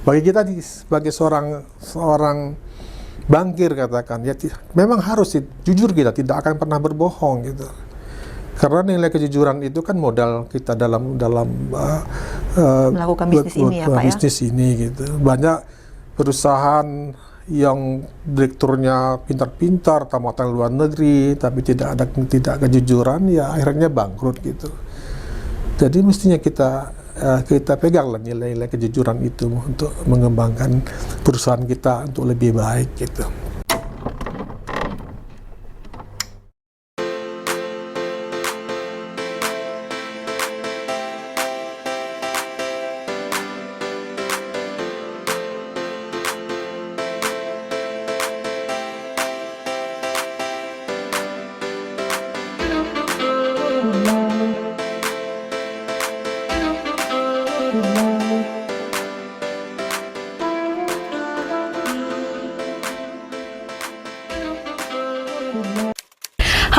Bagi kita sebagai seorang bankir katakan, ya memang harus jujur, kita tidak akan pernah berbohong gitu. Karena nilai kejujuran itu kan modal kita dalam melakukan bisnis ini ya Pak bisnis ya. ini gitu. Banyak perusahaan yang direkturnya pintar-pintar, tamatan luar negeri, tapi tidak kejujuran, ya akhirnya bangkrut gitu. Jadi mestinya kita peganglah nilai-nilai kejujuran itu untuk mengembangkan perusahaan kita untuk lebih baik gitu.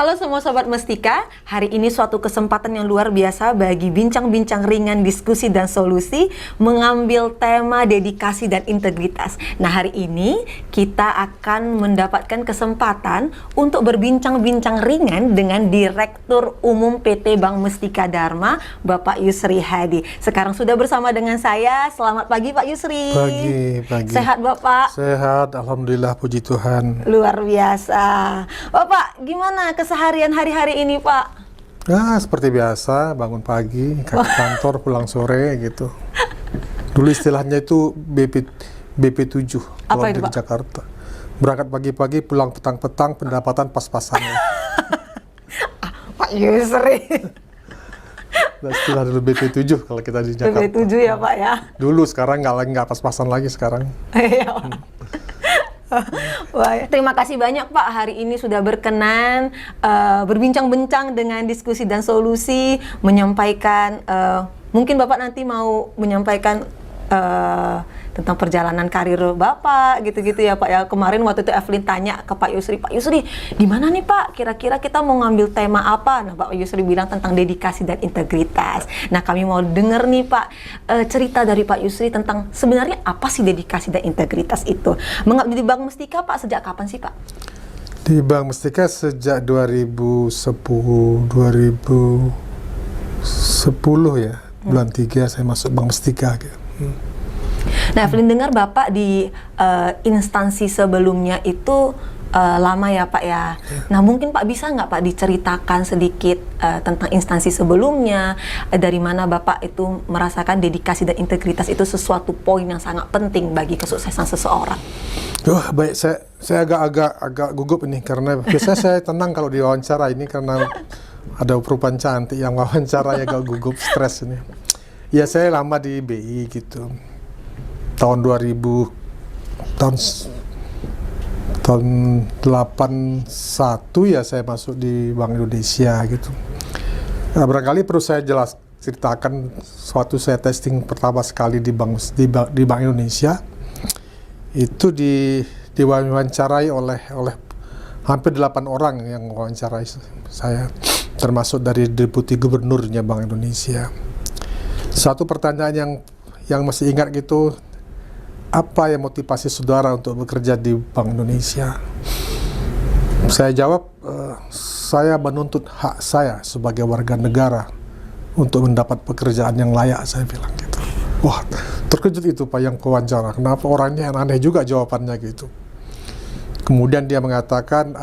Halo semua Sobat Mestika, hari ini suatu kesempatan yang luar biasa bagi bincang-bincang ringan, diskusi dan solusi mengambil tema dedikasi dan integritas. Nah, hari ini kita akan mendapatkan kesempatan untuk berbincang-bincang ringan dengan Direktur Umum PT Bank Mestika Dharma, Bapak Yusri Hadi. Sekarang sudah bersama dengan saya. Selamat pagi Pak Yusri. Pagi. Sehat Bapak? Sehat, alhamdulillah, puji Tuhan. Luar biasa. Bapak, gimana keseharian hari-hari ini Pak? Ya, seperti biasa, bangun pagi, ke kantor, pulang sore gitu. Dulu istilahnya itu BP7 kalau di Jakarta. Berangkat pagi-pagi, pulang petang-petang, pendapatan pas-pasannya. Pak Yusri. Istilah dulu BP7 kalau kita di Jakarta. BP7 ya Pak ya? Dulu, sekarang nggak pas-pasan lagi sekarang. Wah, terima kasih banyak Pak, hari ini sudah berkenan berbincang-bincang dengan diskusi dan solusi, menyampaikan mungkin Bapak nanti mau menyampaikan tentang perjalanan karir Bapak gitu-gitu ya Pak ya. Kemarin waktu itu Evelyn tanya ke Pak Yusri, gimana nih Pak, kira-kira kita mau ngambil tema apa? Nah, Pak Yusri bilang tentang dedikasi dan integritas. Nah, kami mau denger nih Pak cerita dari Pak Yusri tentang sebenarnya apa sih dedikasi dan integritas itu. Mengabdi di Bank Mestika Pak sejak kapan sih Pak? Di Bank Mestika sejak 2010 ya, bulan 3 saya masuk Bank Mestika gitu. Nah, Evelyn dengar Bapak di instansi sebelumnya itu lama ya Pak ya. Nah, mungkin Pak bisa nggak Pak diceritakan sedikit tentang instansi sebelumnya, dari mana Bapak itu merasakan dedikasi dan integritas itu sesuatu poin yang sangat penting bagi kesuksesan seseorang. Wah, baik, saya agak gugup ini karena biasanya saya tenang kalau diwawancara ini karena ada perempuan cantik yang wawancara, ya agak gugup, stres ini. Ya, saya lama di BI gitu. Tahun 81 ya saya masuk di Bank Indonesia gitu. Nah, barangkali perlu saya ceritakan suatu saya testing pertama sekali di Bank Indonesia. Itu diwawancarai oleh hampir 8 orang yang wawancarai saya, termasuk dari Deputi Gubernurnya Bank Indonesia. Satu pertanyaan yang masih ingat gitu, apa yang motivasi saudara untuk bekerja di Bank Indonesia? Saya jawab, saya menuntut hak saya sebagai warga negara untuk mendapat pekerjaan yang layak, saya bilang gitu. Wah, terkejut itu Pak yang wawancara, kenapa orangnya aneh juga jawabannya gitu. Kemudian dia mengatakan,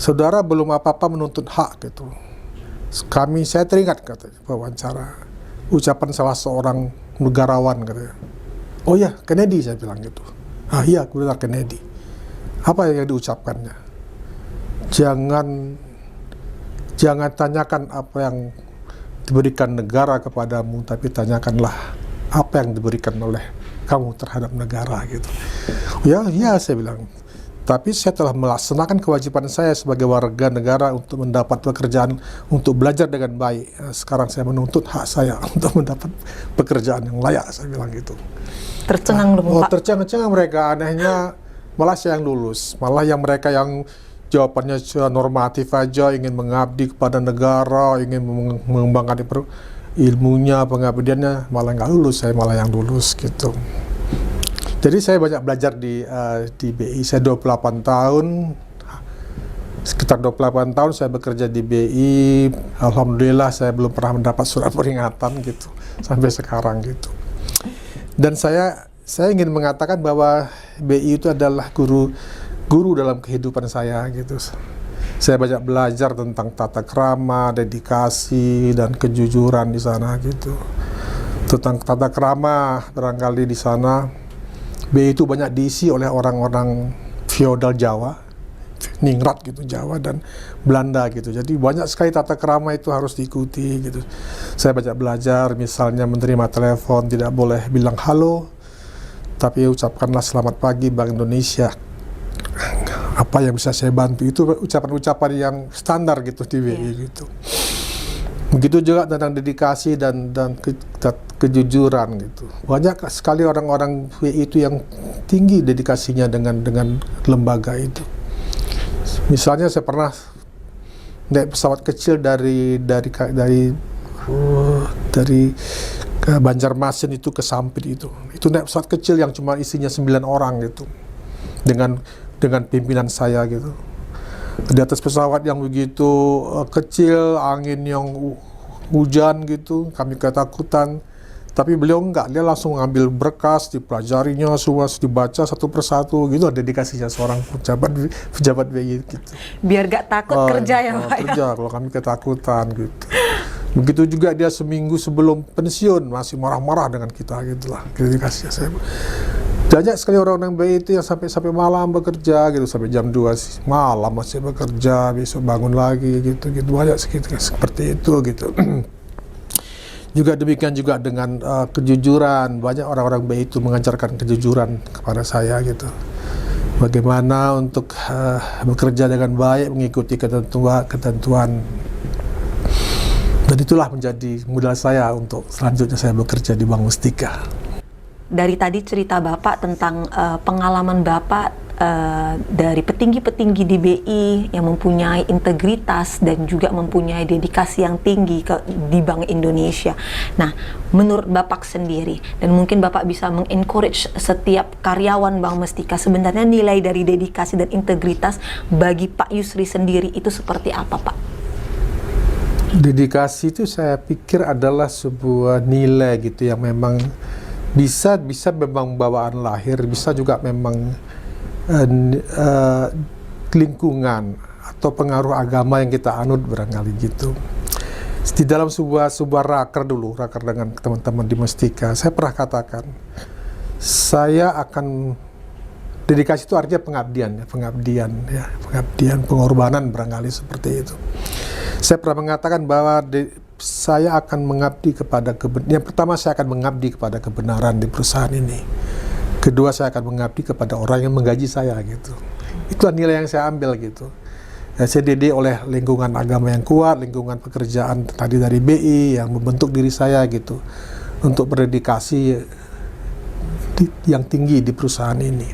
saudara belum apa-apa menuntut hak gitu. Saya teringat katanya wawancara ucapan salah seorang negarawan katanya. Oh ya, Kennedy, saya bilang gitu. Ah iya, aku bilang Kennedy. Apa yang diucapkannya? Jangan tanyakan apa yang diberikan negara kepadamu, tapi tanyakanlah apa yang diberikan oleh kamu terhadap negara gitu. Ya, saya bilang. Tapi saya telah melaksanakan kewajiban saya sebagai warga negara untuk mendapat pekerjaan, untuk belajar dengan baik. Sekarang saya menuntut hak saya untuk mendapat pekerjaan yang layak, saya bilang gitu. Tercengang dong Pak. Tercengang mereka, anehnya malah saya yang lulus, malah yang mereka yang jawabannya normatif aja, ingin mengabdi kepada negara, ingin mengembangkan ilmunya, pengabdiannya malah nggak lulus, saya malah yang lulus gitu. Jadi saya banyak belajar di BI. Saya 28 tahun, sekitar 28 tahun saya bekerja di BI. Alhamdulillah saya belum pernah mendapat surat peringatan gitu sampai sekarang gitu. Dan saya ingin mengatakan bahwa BI itu adalah guru dalam kehidupan saya gitu. Saya banyak belajar tentang tata krama, dedikasi, dan kejujuran di sana gitu. Tentang tata krama, barangkali di sana BI itu banyak diisi oleh orang-orang feodal Jawa, ningrat gitu, Jawa dan Belanda gitu. Jadi banyak sekali tata krama itu harus diikuti gitu. Saya banyak belajar, misalnya menerima telepon tidak boleh bilang halo, tapi ucapkanlah selamat pagi Bank Indonesia. Apa yang bisa saya bantu, itu ucapan-ucapan yang standar gitu di BI gitu. Begitu juga tentang dedikasi dan kejujuran gitu. Banyak sekali orang-orang BI itu yang tinggi dedikasinya dengan lembaga itu. Misalnya saya pernah naik pesawat kecil dari Banjarmasin itu ke Sampit itu. Itu naik pesawat kecil yang cuma isinya 9 orang gitu. Dengan pimpinan saya gitu. Di atas pesawat yang begitu kecil, angin yang hujan gitu, kami ketakutan. Tapi beliau enggak, dia langsung ngambil berkas, dipelajarinya semua, dibaca satu persatu gitu. Dedikasinya seorang pejabat BI gitu. Biar gak takut kerja ya Pak. Kerja kalau kami ketakutan gitu. Begitu juga dia seminggu sebelum pensiun masih marah-marah dengan kita gitulah. Dedikasinya saya. Banyak sekali orang-orang BI itu yang sampai malam bekerja gitu, sampai jam 2 malam masih bekerja, besok bangun lagi gitu banyak seperti itu gitu. Juga demikian juga dengan kejujuran, banyak orang-orang BI itu mengajarkan kejujuran kepada saya gitu. Bagaimana untuk bekerja dengan baik, mengikuti ketentuan. Dan itulah menjadi modal saya untuk selanjutnya saya bekerja di Bank Mustika. Dari tadi cerita Bapak tentang pengalaman Bapak dari petinggi-petinggi di BI yang mempunyai integritas dan juga mempunyai dedikasi yang tinggi di Bank Indonesia. Nah, menurut Bapak sendiri, dan mungkin Bapak bisa mengencourage setiap karyawan Bank Mustika, sebenarnya nilai dari dedikasi dan integritas bagi Pak Yusri sendiri itu seperti apa, Pak? Dedikasi itu saya pikir adalah sebuah nilai gitu yang memang bisa memang bawaan lahir, bisa juga memang lingkungan atau pengaruh agama yang kita anut barangkali gitu. Di dalam sebuah raker dengan teman-teman di Mustika, saya pernah katakan saya akan dedikasi itu artinya pengabdian, pengorbanan barangkali seperti itu. Saya pernah mengatakan bahwa saya akan mengabdi yang pertama saya akan mengabdi kepada kebenaran di perusahaan ini. Kedua, saya akan mengabdi kepada orang yang menggaji saya gitu. Itulah nilai yang saya ambil gitu. Saya dididik oleh lingkungan agama yang kuat, lingkungan pekerjaan tadi dari BI yang membentuk diri saya gitu untuk berdedikasi yang tinggi di perusahaan ini.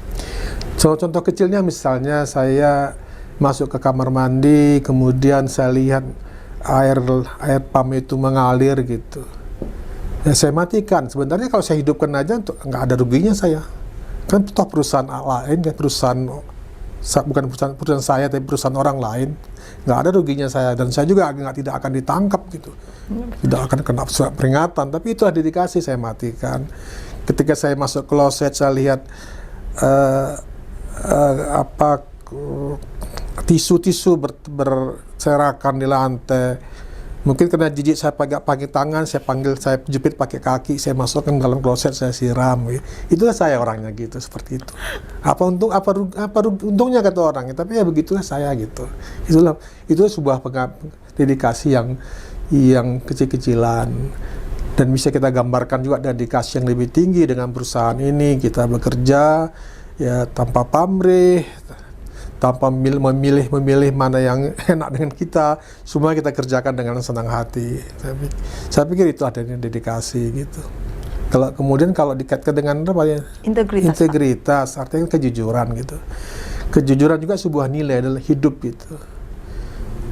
Contoh kecilnya misalnya saya masuk ke kamar mandi, kemudian saya lihat air pam itu mengalir gitu. Ya saya matikan. Sebenarnya kalau saya hidupkan aja nggak ada ruginya saya. Kan toh perusahaan lain, bukan perusahaan saya tapi perusahaan orang lain, nggak ada ruginya saya, dan saya juga tidak akan ditangkap gitu. Tidak akan kena surat peringatan, tapi itu dedikasi saya matikan. Ketika saya masuk kloset saya lihat tisu berserakan di lantai. Mungkin karena jijik saya pakai tangan, saya jepit pakai kaki, saya masukkan dalam kloset, saya siram. Itulah saya orangnya gitu, seperti itu. Apa untungnya kata orangnya, tapi ya begitulah saya gitu. Itu sebuah dedikasi yang kecil-kecilan. Dan bisa kita gambarkan juga dedikasi yang lebih tinggi dengan perusahaan ini. Kita bekerja ya tanpa pamrih, tanpa memilih mana yang enak dengan kita, semua kita kerjakan dengan senang hati. Saya pikir itu adanya dedikasi gitu. Kalau dikaitkan dengan apa ya? Integritas, artinya kejujuran gitu. Kejujuran juga sebuah nilai adalah hidup gitu.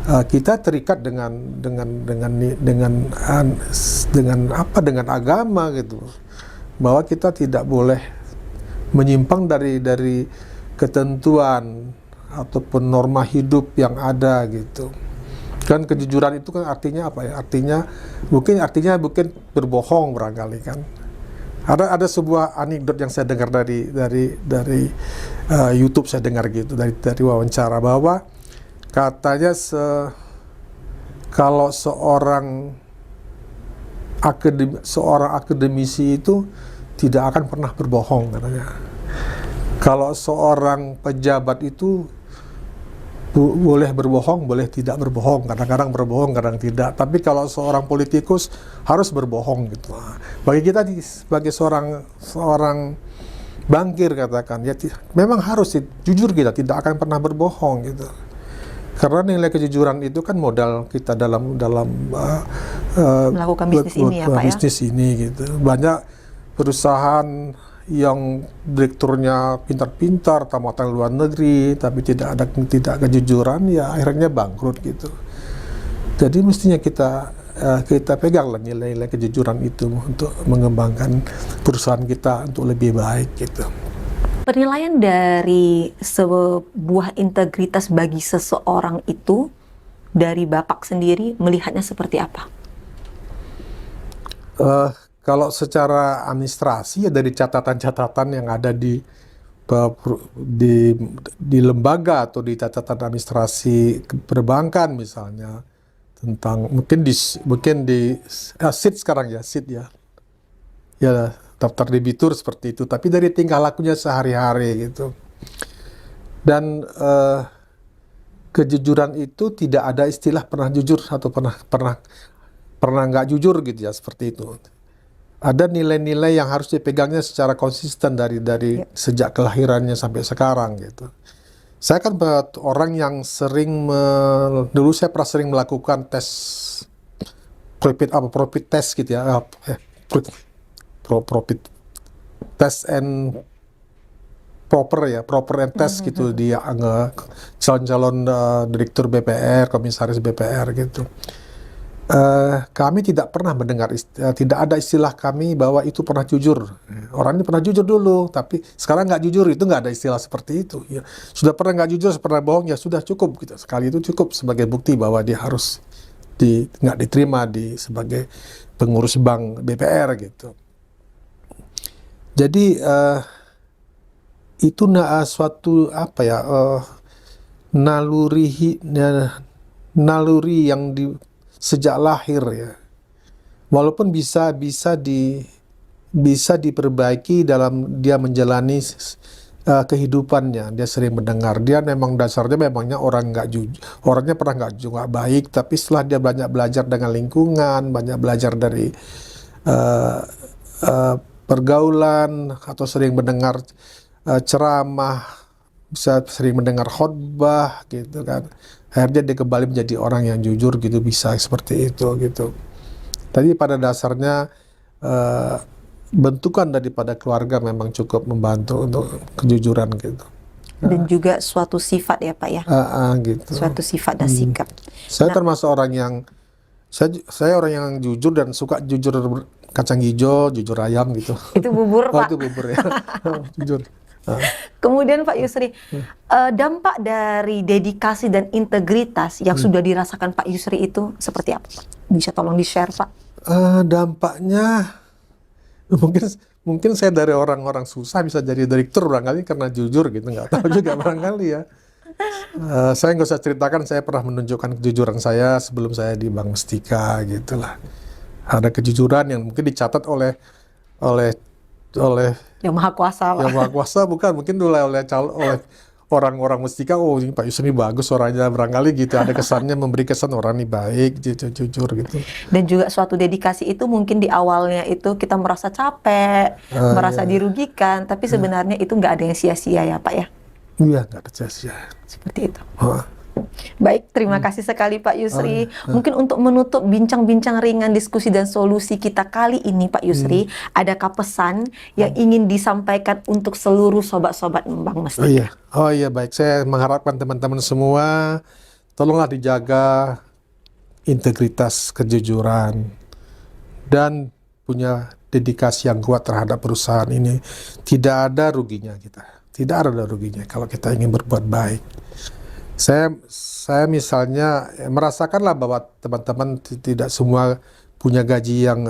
kita terikat dengan agama gitu, bahwa kita tidak boleh menyimpang dari ketentuan ataupun norma hidup yang ada gitu. Kan kejujuran itu kan artinya apa ya? Artinya bukan berbohong barangkali kan. Ada sebuah anekdot yang saya dengar dari YouTube, saya dengar gitu, dari wawancara, bahwa katanya kalau seorang akademisi itu tidak akan pernah berbohong katanya. Kalau seorang pejabat itu boleh berbohong, boleh tidak berbohong, kadang-kadang berbohong, kadang tidak. Tapi kalau seorang politikus harus berbohong gitu. Bagi kita sebagai seorang bankir katakan, ya memang harus jujur, kita tidak akan pernah berbohong gitu. Karena nilai kejujuran itu kan modal kita dalam melakukan bisnis ini ya Pak ya. Bisnis ini gitu. Banyak perusahaan yang direkturnya pintar-pintar, tamatan luar negeri, tapi tidak kejujuran, ya akhirnya bangkrut gitu. Jadi mestinya kita peganglah nilai-nilai kejujuran itu untuk mengembangkan perusahaan kita untuk lebih baik gitu. Penilaian dari sebuah integritas bagi seseorang itu dari Bapak sendiri melihatnya seperti apa? Kalau secara administrasi ya dari catatan-catatan yang ada di lembaga atau di catatan administrasi perbankan misalnya, tentang mungkin di SID sekarang ya, SID ya daftar debitur seperti itu, tapi dari tingkah lakunya sehari-hari gitu. Dan kejujuran itu tidak ada istilah pernah jujur atau pernah nggak jujur gitu ya, seperti itu. Ada nilai-nilai yang harus dipegangnya secara konsisten dari sejak kelahirannya sampai sekarang gitu. Saya kan orang yang dulu saya pernah sering melakukan tes profit test gitu ya, profit test and proper and test gitu, dia calon-calon direktur BPR, komisaris BPR gitu. Kami tidak pernah mendengar, tidak ada istilah kami bahwa itu pernah jujur. Orang ini pernah jujur dulu, tapi sekarang nggak jujur, itu nggak ada istilah seperti itu. Ya, sudah pernah nggak jujur, pernah bohong, ya sudah cukup gitu. Sekali itu cukup sebagai bukti bahwa dia harus nggak diterima sebagai pengurus bank BPR gitu. Jadi itu suatu naluri yang sejak lahir ya, walaupun bisa diperbaiki dalam dia menjalani kehidupannya. Dia sering mendengar, dia memang dasarnya memangnya orangnya pernah nggak baik, tapi setelah dia banyak belajar dengan lingkungan, banyak belajar dari pergaulan, atau sering mendengar ceramah, bisa sering mendengar khotbah gitu kan, akhirnya dia kembali menjadi orang yang jujur gitu, bisa seperti itu gitu. Tadi pada dasarnya bentukan daripada keluarga memang cukup membantu untuk kejujuran gitu. Dan juga suatu sifat ya Pak ya, gitu. Suatu sifat dan sikap. Saya termasuk orang yang saya orang yang jujur dan suka jujur kacang hijau, jujur ayam gitu. Itu bubur Pak. Itu bubur ya. Jujur. Kemudian Pak Yusri, dampak dari dedikasi dan integritas yang sudah dirasakan Pak Yusri itu seperti apa Pak? Bisa tolong di-share Pak? Dampaknya mungkin saya dari orang-orang susah bisa jadi direktur barangkali karena jujur gitu, nggak tahu juga barangkali ya. Saya nggak usah ceritakan, saya pernah menunjukkan kejujuran saya sebelum saya di Bank Mestika gitulah. Ada kejujuran yang mungkin dicatat oleh Yang Maha Kuasa Pak. Yang Maha Kuasa bukan, mungkin oleh orang-orang Mestika, oh ini Pak Yusri bagus orangnya, barangkali gitu, ada kesannya, memberi kesan orang ini baik, jujur gitu. Dan juga suatu dedikasi itu mungkin di awalnya itu kita merasa capek, merasa dirugikan, tapi sebenarnya itu nggak ada yang sia-sia ya Pak ya? Iya, nggak ada sia-sia. Seperti itu. Baik, terima kasih sekali Pak Yusri. Mungkin untuk menutup bincang-bincang ringan diskusi dan solusi kita kali ini Pak Yusri, adakah pesan yang ingin disampaikan untuk seluruh sobat-sobat Bank Mestika? Oh iya, baik. Saya mengharapkan teman-teman semua tolonglah dijaga integritas, kejujuran, dan punya dedikasi yang kuat terhadap perusahaan ini. Tidak ada ruginya kita. Tidak ada ruginya kalau kita ingin berbuat baik. Saya misalnya merasakanlah bahwa teman-teman tidak semua punya gaji yang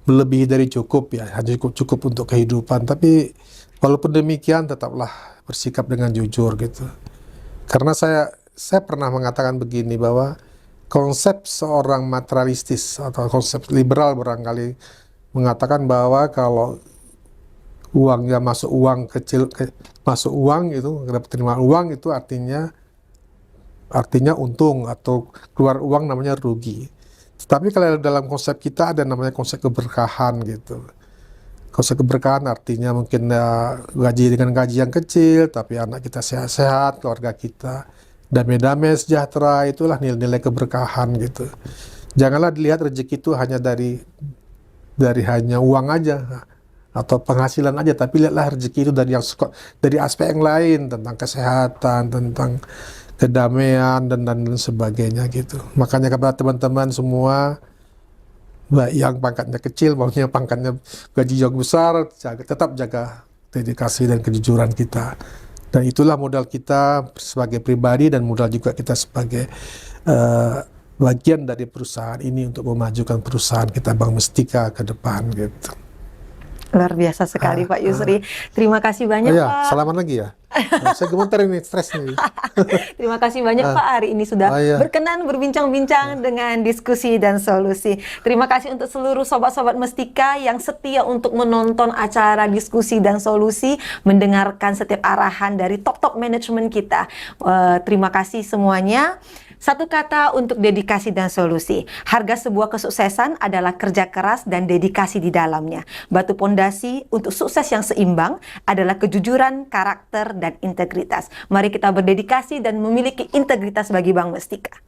melebihi dari cukup ya, hanya cukup untuk kehidupan. Tapi walaupun demikian tetaplah bersikap dengan jujur gitu. Karena saya pernah mengatakan begini, bahwa konsep seorang materialistis atau konsep liberal barangkali mengatakan bahwa kalau uangnya masuk uang kecil, masuk uang itu, terima uang itu artinya untung, atau keluar uang namanya rugi. Tapi kalau dalam konsep kita ada namanya konsep keberkahan gitu. Konsep keberkahan artinya mungkin gaji dengan gaji yang kecil, tapi anak kita sehat-sehat, keluarga kita damai-damai, sejahtera, itulah nilai-nilai keberkahan gitu. Janganlah dilihat rezeki itu hanya dari hanya uang aja atau penghasilan aja, tapi lihatlah rezeki itu dari aspek yang lain, tentang kesehatan, tentang kedamaian dan sebagainya gitu. Makanya kepada teman-teman semua, baik yang pangkatnya kecil maupun yang pangkatnya gaji yang besar, tetap jaga dedikasi dan kejujuran kita. Dan itulah modal kita sebagai pribadi, dan modal juga kita sebagai bagian dari perusahaan ini untuk memajukan perusahaan kita Bank Mestika ke depan gitu. Luar biasa sekali Pak Yusri. Terima kasih banyak Pak. Salaman lagi ya. Saya gemeter ini, stres nih. Terima kasih banyak Pak, hari ini sudah berkenan berbincang-bincang dengan diskusi dan solusi. Terima kasih untuk seluruh sobat-sobat Mestika yang setia untuk menonton acara diskusi dan solusi, mendengarkan setiap arahan dari top manajemen kita. Terima kasih semuanya. Satu kata untuk dedikasi dan solusi. Harga sebuah kesuksesan adalah kerja keras dan dedikasi di dalamnya. Batu pondasi untuk sukses yang seimbang adalah kejujuran, karakter, dan integritas. Mari kita berdedikasi dan memiliki integritas bagi Bank Mestika.